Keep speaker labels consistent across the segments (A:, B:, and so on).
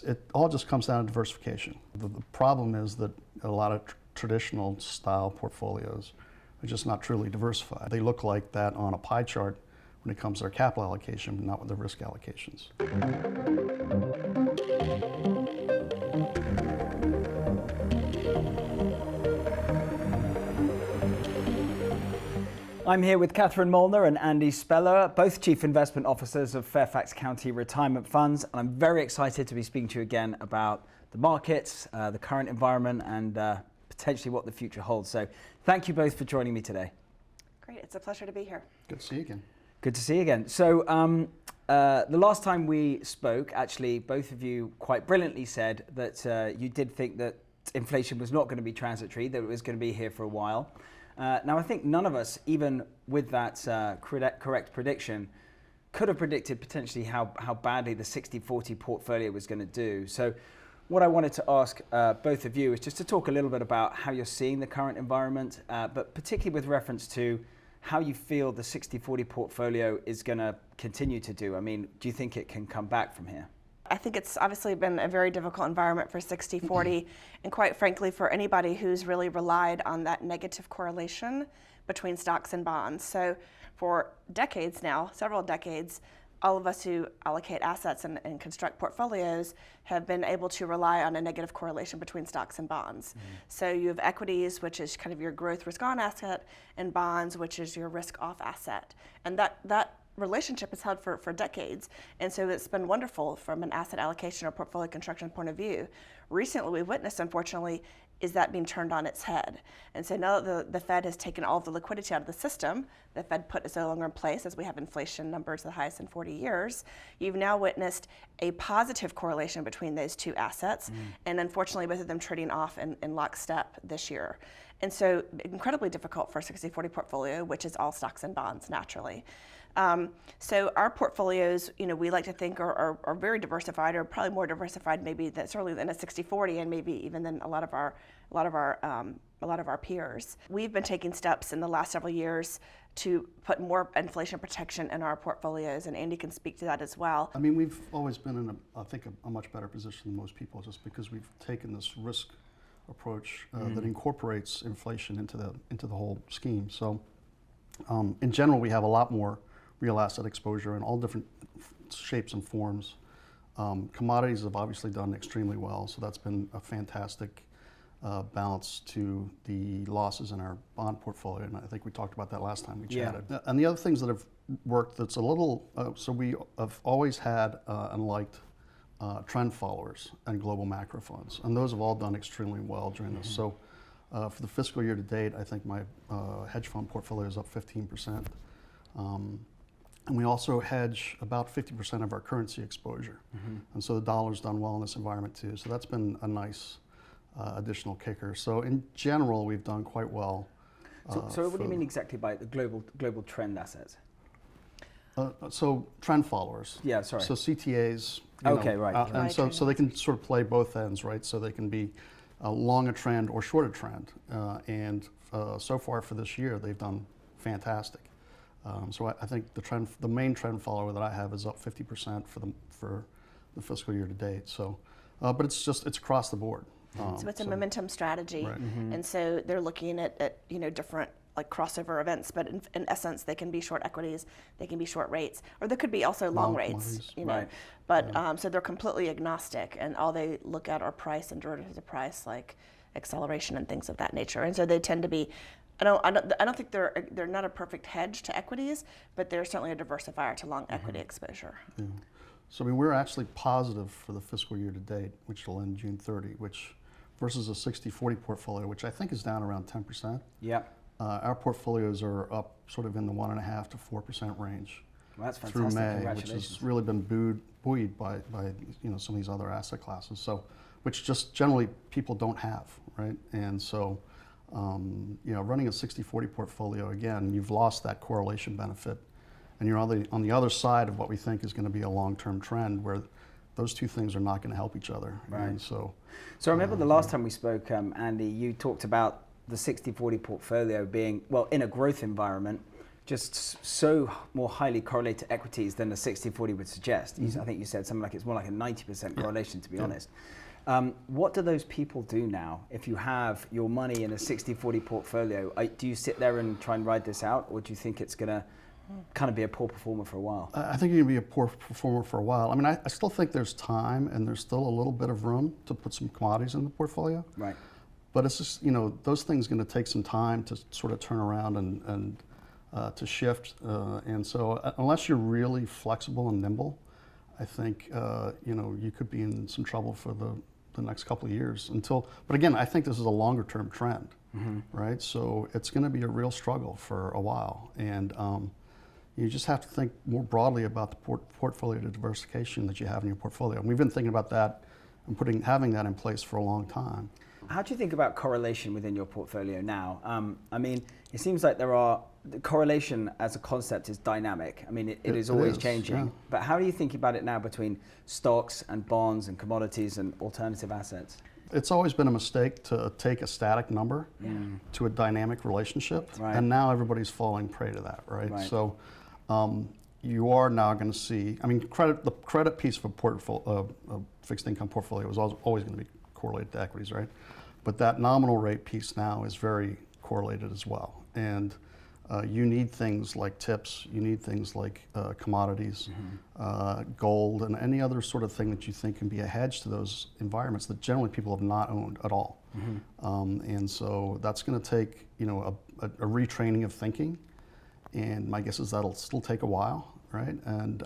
A: it all just comes down to diversification. The problem is that a lot of traditional style portfolios are just not truly diversified. They look like that on a pie chart when it comes to their capital allocation, but not with their risk allocations.
B: I'm here with Katherine Molnar and Andy Spellar, both Chief Investment Officers of Fairfax County Retirement Funds. And I'm very excited to be speaking to you again about the markets, the current environment, and potentially what the future holds. So thank you both for joining me today.
C: Great, it's a pleasure to be here.
A: Good to see you again.
B: Good to see you again. So the last time we spoke, actually, both of you quite brilliantly said that you did think that inflation was not going to be transitory, that it was going to be here for a while. Now, I think none of us, even with that correct prediction, could have predicted potentially how badly the 60-40 portfolio was going to do. So what I wanted to ask both of you is just to talk a little bit about how you're seeing the current environment, but particularly with reference to how you feel the 60-40 portfolio is going to continue to do. I mean, do you think it can come back from here?
C: I think it's obviously been a very difficult environment for 60-40, and quite frankly, for anybody who's really relied on that negative correlation between stocks and bonds. So for decades now, several decades, all of us who allocate assets and construct portfolios have been able to rely on a negative correlation between stocks and bonds. So you have equities, which is kind of your growth risk on asset, and bonds, which is your risk off asset. And that relationship is held for decades, and so it's been wonderful from an asset allocation or portfolio construction point of view. Recently, we've witnessed, unfortunately, is that being turned on its head. And so now that the Fed has taken all of the liquidity out of the system, the Fed put is no longer in place as we have inflation numbers the highest in 40 years, you've now witnessed a positive correlation between those two assets, and unfortunately both of them trading off in lockstep this year. And so incredibly difficult for a 60-40 portfolio, which is all stocks and bonds naturally. So our portfors, we like to think are very diversified, or probably more diversified maybe certainly than a 60-40, and maybe even than a lot of our peers. We've been taking steps in the last several years to put more inflation protection in our portfolios, and Andy can speak to that as well.
A: I mean, we've always been in a much better position than most people, just because we've taken this risk approach that incorporates inflation into the whole scheme. So in general, we have a lot more real asset exposure in all different shapes and forms. Commodities have obviously done extremely well, so that's been a fantastic balance to the losses in our bond portfolio, and I think we talked about that last time we chatted. And the other things that have worked that's a little, so we have always had and liked trend followers and global macro funds, and those have all done extremely well during this. So for the fiscal year to date, I think my hedge fund portfolio is up 15%. And we also hedge about 50% of our currency exposure. And so the dollar's done well in this environment too. So that's been a nice additional kicker. So in general, we've done quite well.
B: So what do you mean exactly by the global trend assets?
A: So trend followers.
B: Yeah, sorry.
A: So CTAs.
B: Okay, right.
A: And so they can sort of play both ends, right? So they can be long a trend or short a trend. And so far for this year, they've done fantastic. So I think the main trend follower that I have is up 50% for the fiscal year to date. So, but it's across the board.
C: So it's a momentum strategy,
A: right.
C: And so they're looking at different like crossover events, but in essence they can be short equities, they can be short rates, or there could be also long rates,
B: Right.
C: But so they're completely agnostic, and all they look at are price and derivatives of price, like acceleration and things of that nature. And so they tend to be. I don't think they're not a perfect hedge to equities, but they're certainly a diversifier to long equity exposure.
A: Yeah. So I mean, we're actually positive for the fiscal year to date, which will end June 30, which versus a 60-40 portfolio, which I think is down around 10%.
B: Yeah.
A: Our portfolios are up sort of in the 1.5% to 4% range.
B: Well, that's fantastic.
A: Through May,
B: Congratulations.
A: which has really been buoyed by some of these other asset classes. So, which just generally people don't have, right? And so. Running a 60-40 portfolio, again, you've lost that correlation benefit, and you're on the other side of what we think is going to be a long-term trend where those two things are not going to help each other.
B: Right.
A: And so
B: I remember the last time we spoke, Andy, you talked about the 60-40 portfolio being, well, in a growth environment, just so more highly correlated to equities than a 60-40 would suggest. I think you said something like it's more like a 90% correlation, to be honest. What do those people do now? If you have your money in a 60-40 portfolio, do you sit there and try and ride this out, or do you think it's going to kind of be a poor performer for a while?
A: I think you're going to be a poor performer for a while. I mean, I still think there's time and there's still a little bit of room to put some commodities in the portfolio.
B: Right.
A: But it's just, those things are going to take some time to sort of turn around and to shift. And so unless you're really flexible and nimble, I think, you could be in some trouble for the next couple of years but again, I think this is a longer term trend, right? So it's going to be a real struggle for a while. And you just have to think more broadly about the portfolio diversification that you have in your portfolio. And we've been thinking about that and having that in place for a long time.
B: How do you think about correlation within your portfolio now? I mean, it seems like the correlation as a concept is dynamic. I mean, it is always changing. Yeah. But how do you think about it now between stocks and bonds and commodities and alternative assets?
A: It's always been a mistake to take a static number to a dynamic relationship.
B: Right.
A: And now everybody's falling prey to that, right? So you are now going to see, I mean, the credit piece of a fixed income portfolio is always going to be correlated to equities, right? But that nominal rate piece now is very correlated as well. And you need things like tips, you need things like commodities, gold, and any other sort of thing that you think can be a hedge to those environments that generally people have not owned at all. And so that's going to take, a retraining of thinking. And my guess is that'll still take a while, right? And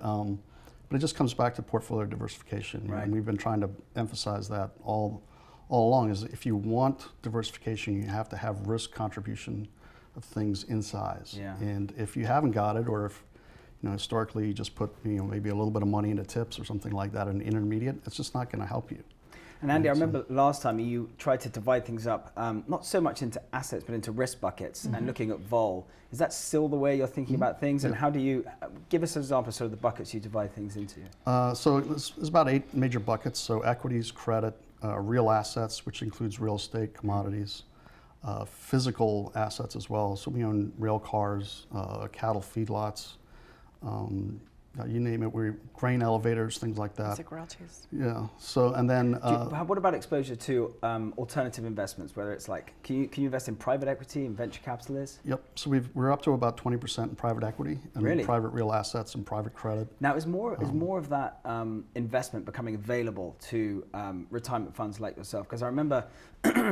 A: but it just comes back to portfolio diversification.
B: Right.
A: And we've been trying to emphasize that all along, is if you want diversification, you have to have risk contribution of things in size.
B: Yeah.
A: And if you haven't got it, or if historically you just put maybe a little bit of money into tips or something like that, an intermediate, it's just not going to help you.
B: And Andy, I remember last time you tried to divide things up, not so much into assets, but into risk buckets and looking at vol. Is that still the way you're thinking about things? And how do you, give us an example of sort of the buckets you divide things into?
A: So it's about 8 major buckets. So equities, credit, real assets, which includes real estate, commodities, physical assets as well. So we own rail cars, cattle feedlots, you name it, grain elevators, things like that.
C: Basic royalties.
A: Yeah. So and then.
B: What about exposure to alternative investments? Whether it's like, can you invest in private equity and venture capitalists?
A: Yep. So we're up to about 20% in private equity and
B: Really?
A: private real assets and private credit.
B: Now, is more of that investment becoming available to retirement funds like yourself? Because I remember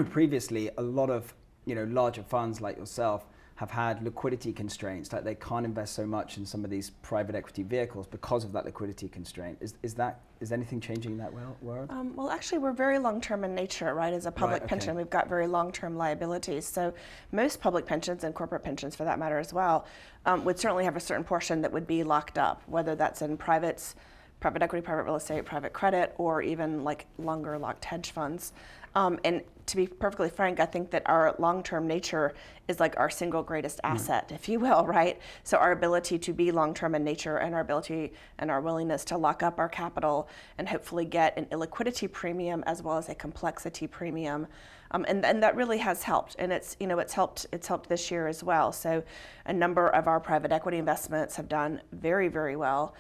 B: previously a lot of larger funds like yourself have had liquidity constraints, like they can't invest so much in some of these private equity vehicles because of that liquidity constraint. Is anything changing in that world?
C: Well, actually, we're very long-term in nature, right? As a public pension, we've got very long-term liabilities. So most public pensions and corporate pensions, for that matter as well, would certainly have a certain portion that would be locked up, whether that's in private equity, private real estate, private credit, or even like longer locked hedge funds. And to be perfectly frank, I think that our long-term nature is like our single greatest asset, if you will, right? So our ability to be long-term in nature and our ability and our willingness to lock up our capital and hopefully get an illiquidity premium as well as a complexity premium. And that really has helped. And it's helped this year as well. So a number of our private equity investments have done very, very well.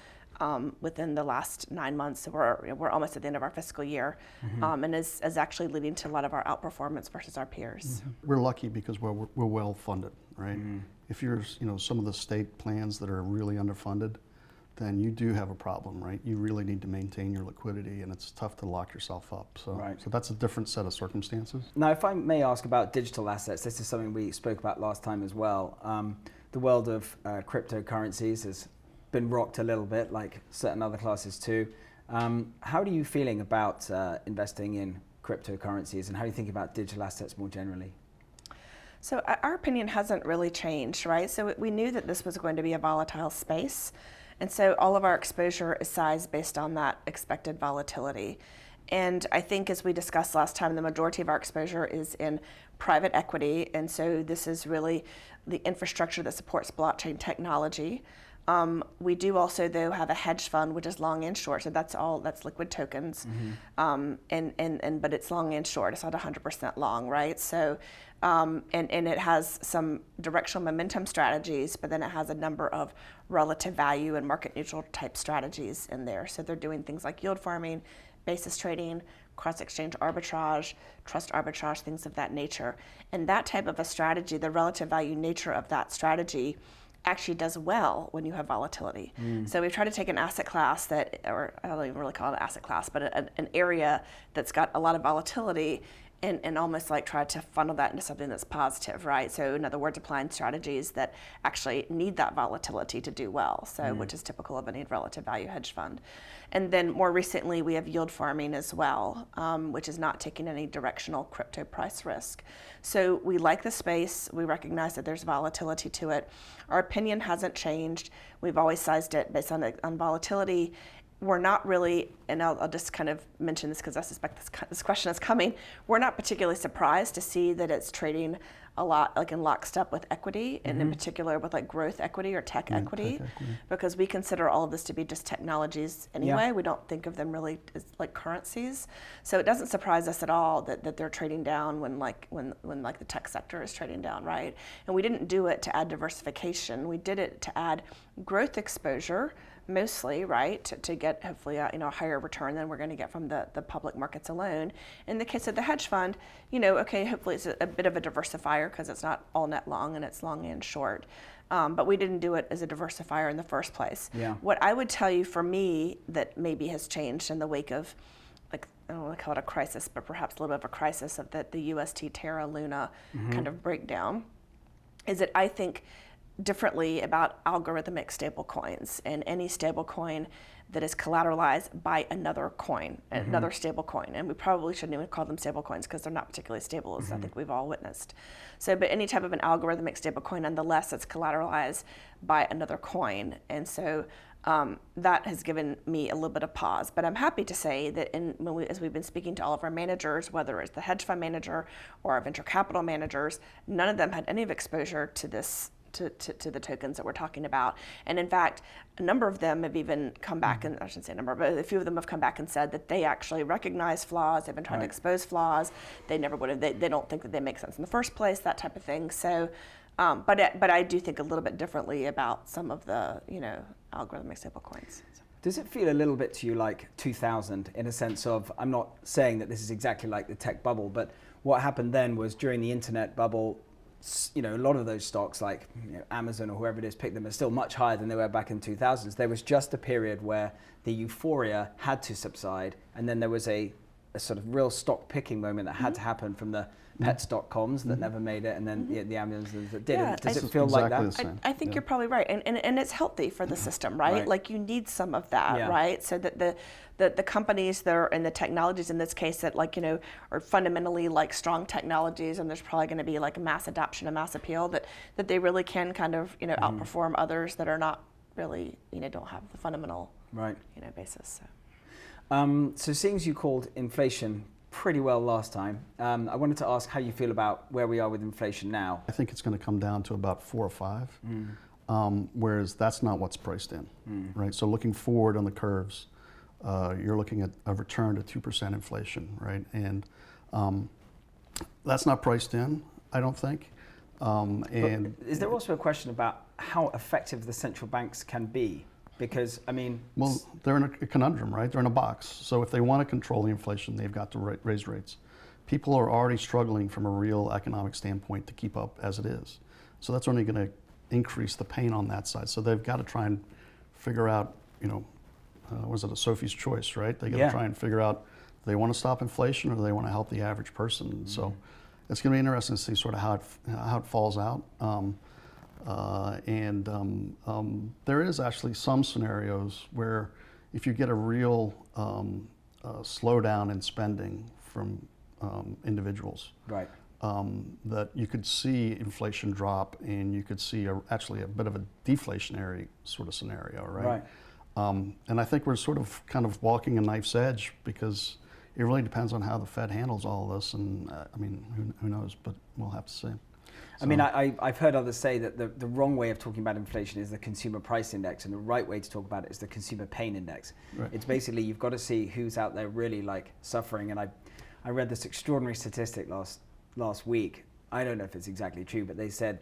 C: Within the last 9 months. So we're almost at the end of our fiscal year, and is actually leading to a lot of our outperformance versus our peers.
A: We're lucky because we're well funded, right? If you're some of the state plans that are really underfunded, then you do have a problem, right? You really need to maintain your liquidity, and it's tough to lock yourself up. So that's a different set of circumstances.
B: Now, if I may ask about digital assets, this is something we spoke about last time as well. The world of cryptocurrencies has been rocked a little bit, like certain other classes too. How are you feeling about investing in cryptocurrencies, and how do you think about digital assets more generally?
C: So our opinion hasn't really changed, right? So we knew that this was going to be a volatile space, and so all of our exposure is sized based on that expected volatility. And I think, as we discussed last time, the majority of our exposure is in private equity, and so this is really the infrastructure that supports blockchain technology. We do also, though, have a hedge fund, which is long and short. So that's liquid tokens. But it's long and short. It's not 100% long, right? So, and it has some directional momentum strategies, but then it has a number of relative value and market neutral type strategies in there. So they're doing things like yield farming, basis trading, cross-exchange arbitrage, trust arbitrage, things of that nature. And that type of a strategy, the relative value nature of that strategy, actually does well when you have volatility. So we've tried to take an asset class that, or I don't even really call it an asset class, but an area that's got a lot of volatility and almost like try to funnel that into something that's positive, right? So in other words, applying strategies that actually need that volatility to do well, so which is typical of any relative value hedge fund. And then more recently, we have yield farming as well, which is not taking any directional crypto price risk. So we like the space. We recognize that there's volatility to it. Our opinion hasn't changed. We've always sized it based on volatility. We're not really, and I'll just kind of mention this because I suspect this question is coming, we're not particularly surprised to see that it's trading a lot like in lockstep with equity, and in particular with like growth equity or tech equity, because we consider all of this to be just technologies anyway.
B: Yeah.
C: We don't think of them really as like currencies. So it doesn't surprise us at all that they're trading down when the tech sector is trading down, right? And we didn't do it to add diversification. We did it to add growth exposure, mostly, right, to get hopefully a higher return than we're going to get from the public markets alone. In the case of the hedge fund, okay, hopefully it's a bit of a diversifier because it's not all net long and it's long and short. But we didn't do it as a diversifier in the first place.
B: Yeah.
C: What I would tell you for me that maybe has changed in the wake of, like, I don't want to call it a crisis, but perhaps a little bit of a crisis of the UST Terra Luna kind of breakdown, is that I think differently about algorithmic stablecoins and any stablecoin that is collateralized by another coin, another stablecoin. And we probably shouldn't even call them stablecoins because they're not particularly stable, as I think we've all witnessed. So, but any type of an algorithmic stablecoin, nonetheless, it's collateralized by another coin. And so that has given me a little bit of pause. But I'm happy to say that as we've been speaking to all of our managers, whether it's the hedge fund manager or our venture capital managers, none of them had any exposure to this, to the tokens that we're talking about. And in fact, a number of them have even come back, and I shouldn't say a number, but a few of them have come back and said that they actually recognize flaws. They've been trying to expose flaws. They never would have, they don't think that they make sense in the first place, that type of thing. So, but I do think a little bit differently about some of the, algorithmic stablecoins.
B: Does it feel a little bit to you like 2000 in a sense of, I'm not saying that this is exactly like the tech bubble, but what happened then was during the internet bubble, a lot of those stocks like Amazon or whoever it is picked them are still much higher than they were back in 2000s. There was just a period where the euphoria had to subside, and then there was a sort of real stock picking moment that had to happen from the pets.coms that never made it, and then the Amazons that did.
C: Yeah,
B: Does it feel like that?
C: I think you're probably right, and it's healthy for the system, right? Like you need some of that, right? So that the companies that are in the technologies in this case that are fundamentally like strong technologies, and there's probably going to be like a mass adoption, a mass appeal that they really can kind of outperform others that are not really don't have the fundamental basis.
B: So seeing as you called inflation pretty well last time, I wanted to ask how you feel about where we are with inflation now.
A: I think it's going to come down to about 4 or 5, whereas that's not what's priced in, right? So looking forward on the curves, you're looking at a return to 2% inflation, right? And that's not priced in, I don't think. And
B: is there also a question about how effective the central banks can be? Because,
A: well, they're in a conundrum, right? They're in a box. So if they want to control the inflation, they've got to raise rates. People are already struggling from a real economic standpoint to keep up as it is. So that's only going to increase the pain on that side. So they've got to try and figure out, was it a Sophie's choice, right? They got to try and figure out, do they want to stop inflation or do they want to help the average person? So it's going to be interesting to see sort of how it falls out. There is actually some scenarios where if you get a real slowdown in spending from individuals,
B: right,
A: that you could see inflation drop and you could see actually a bit of a deflationary sort of scenario, right? And I think we're sort of kind of walking a knife's edge because it really depends on how the Fed handles all of this, and who knows, but we'll have to see.
B: I mean, I've heard others say that the wrong way of talking about inflation is the consumer price index, and the right way to talk about it is the consumer pain index.
A: Right.
B: It's basically, you've got to see who's out there really like suffering. And I read this extraordinary statistic last week. I don't know if it's exactly true, but they said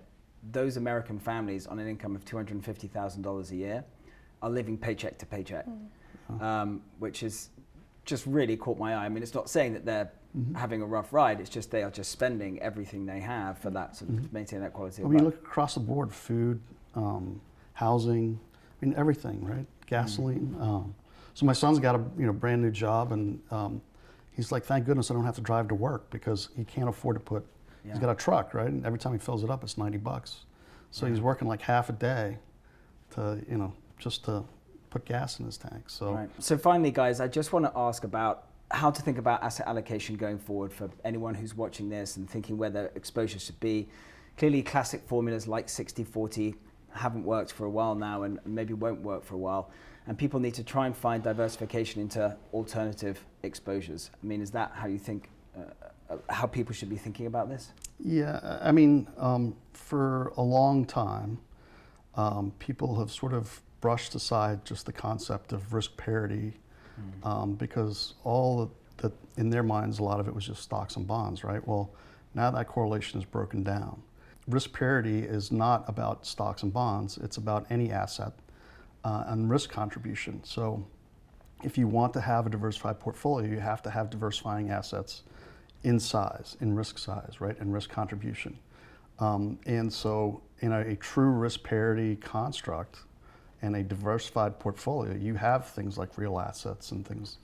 B: those American families on an income of $250,000 a year are living paycheck to paycheck, which is just really caught my eye. I mean, it's not saying that they're having a rough ride, it's just they are just spending everything they have for that sort of maintain that quality of life.
A: I mean, look across the board, food, housing, I mean, everything, right? Gasoline. So my son's got a brand new job, and he's like, thank goodness I don't have to drive to work, because he can't afford to put, he's got a truck, right? And every time he fills it up, it's $90. So he's working like half a day to, just to put gas in his tank. So,
B: right. So finally, guys, I just want to ask about how to think about asset allocation going forward for anyone who's watching this and thinking where their exposure should be. Clearly, classic formulas like 60-40 haven't worked for a while now, and maybe won't work for a while. And people need to try and find diversification into alternative exposures. I mean, is that how you think, how people should be thinking about this?
A: Yeah, I mean, for a long time, people have sort of brushed aside just the concept of risk parity, because all that in their minds, a lot of it was just stocks and bonds, right? Well, now that correlation is broken down. Risk parity is not about stocks and bonds, it's about any asset and risk contribution. So if you want to have a diversified portfolio, you have to have diversifying assets in size, in risk size, right, and risk contribution. And so in a true risk parity construct and a diversified portfolio, you have things like real assets and things,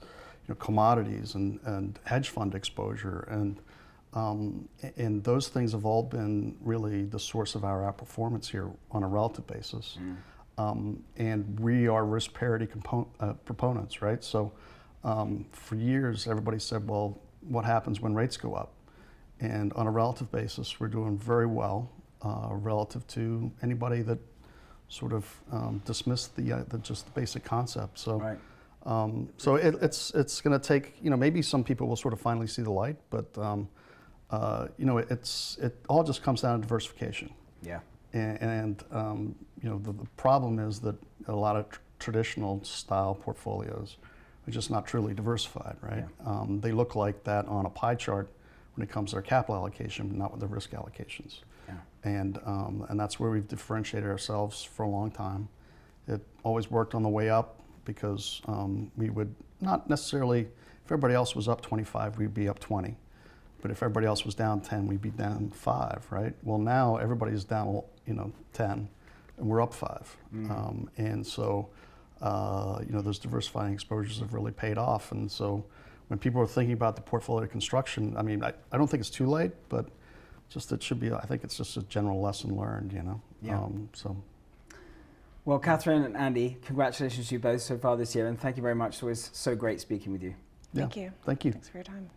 A: commodities and hedge fund exposure, and those things have all been really the source of our outperformance here on a relative basis. And we are risk parity proponents, right? So for years, everybody said, well, what happens when rates go up? And on a relative basis, we're doing very well relative to anybody that sort of dismissed the just the basic concept. So, so it's going to take, maybe some people will sort of finally see the light, but it all just comes down to diversification.
B: Yeah.
A: And the problem is that a lot of traditional style portfolios are just not truly diversified, right? Yeah. They look like that on a pie chart when it comes to their capital allocation, but not with their risk allocations. Yeah. And that's where we've differentiated ourselves for a long time. It always worked on the way up, because we would not necessarily, if everybody else was up 25, we'd be up 20. But if everybody else was down 10, we'd be down 5, right? Well, now everybody's down, 10, and we're up 5. And so, those diversifying exposures have really paid off. And so when people are thinking about the portfolio construction, I mean, I don't think it's too late, but just it should be, I think it's just a general lesson learned,
B: Yeah.
A: So.
B: Well, Katherine and Andy, congratulations to you both so far this year, and thank you very much. It was so great speaking with you.
A: Yeah.
C: Thank you.
A: Thank you.
C: Thanks for your time.